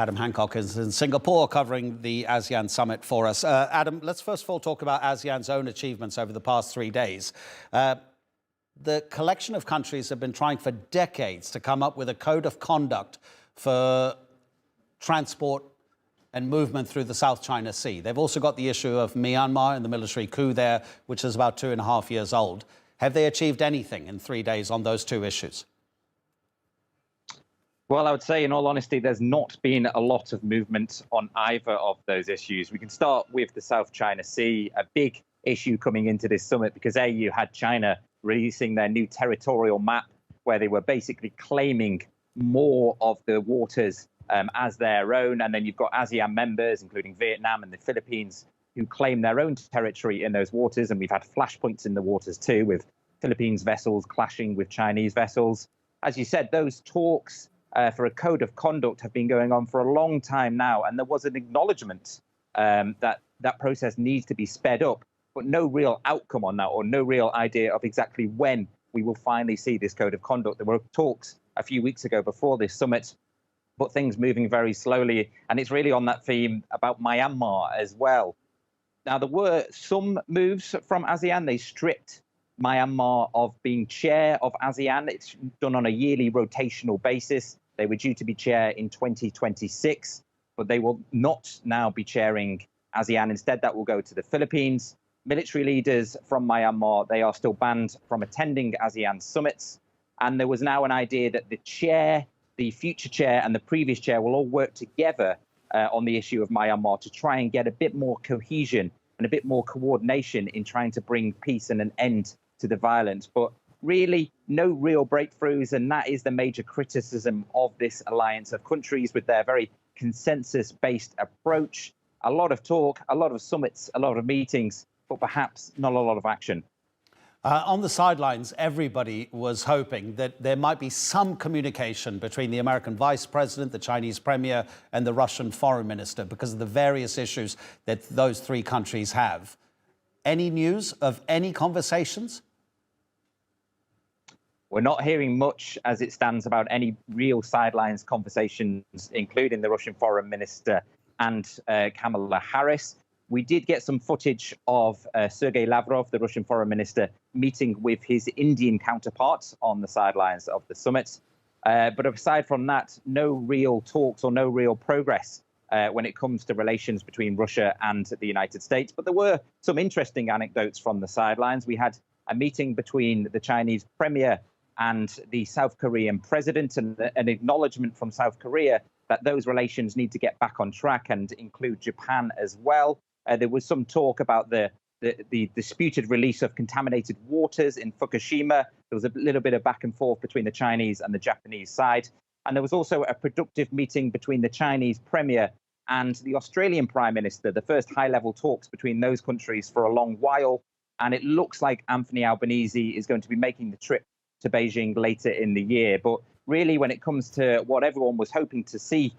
Adam Hancock is in Singapore covering the ASEAN summit for us. Adam, let's first of all talk about ASEAN's own achievements over the past 3 days. The collection of countries have been trying for decades to come up with a code of conduct for transport and movement through the South China Sea. They've also got the issue of Myanmar and the military coup there, which is about 2.5 years old. Have they achieved anything in 3 days on those two issues? Well, I would say, in all honesty, there's not been a lot of movement on either of those issues. We can start with the South China Sea, a big issue coming into this summit because you had China releasing their new territorial map where they were basically claiming more of the waters as their own. And then you've got ASEAN members, including Vietnam and the Philippines, who claim their own territory in those waters. And we've had flashpoints in the waters too, with Philippines vessels clashing with Chinese vessels. As you said, those talks for a code of conduct have been going on for a long time now, and there was an acknowledgement that process needs to be sped up, but no real outcome on that, or no real idea of exactly when we will finally see this code of conduct. There were talks a few weeks ago before this summit, but things moving very slowly, and it's really on that theme about Myanmar as well. Now, there were some moves from ASEAN. They stripped Myanmar of being chair of ASEAN. It's done on a yearly rotational basis. They were due to be chair in 2026, but they will not now be chairing ASEAN. Instead, that will go to the Philippines. Military leaders from Myanmar, they are still banned from attending ASEAN summits. And there was now an idea that the chair, the future chair and the previous chair will all work together on the issue of Myanmar to try and get a bit more cohesion and a bit more coordination in trying to bring peace and an end to the violence. But really, no real breakthroughs, and that is the major criticism of this alliance of countries with their very consensus-based approach. A lot of talk, a lot of summits, a lot of meetings, but perhaps not a lot of action. On the sidelines, everybody was hoping that there might be some communication between the American vice president, the Chinese premier, and the Russian foreign minister because of the various issues that those three countries have. Any news of any conversations? We're not hearing much as it stands about any real sidelines conversations, including the Russian foreign minister and Kamala Harris. We did get some footage of Sergei Lavrov, the Russian foreign minister, meeting with his Indian counterparts on the sidelines of the summit. But aside from that, no real talks or no real progress when it comes to relations between Russia and the United States. But there were some interesting anecdotes from the sidelines. We had a meeting between the Chinese premier and the South Korean president, and an acknowledgement from South Korea that those relations need to get back on track and include Japan as well. There was some talk about the disputed release of contaminated waters in Fukushima. There was a little bit of back and forth between the Chinese and the Japanese side. And there was also a productive meeting between the Chinese premier and the Australian prime minister, the first high-level talks between those countries for a long while. And it looks like Anthony Albanese is going to be making the trip to Beijing later in the year. But really, when it comes to what everyone was hoping to see,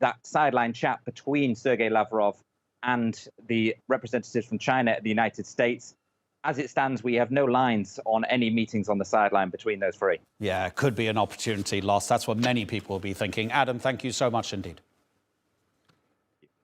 that sideline chat between Sergei Lavrov and the representatives from China at the United States, as it stands, we have no lines on any meetings on the sideline between those three. Yeah, it could be an opportunity lost. That's what many people will be thinking. Adam, thank you so much indeed.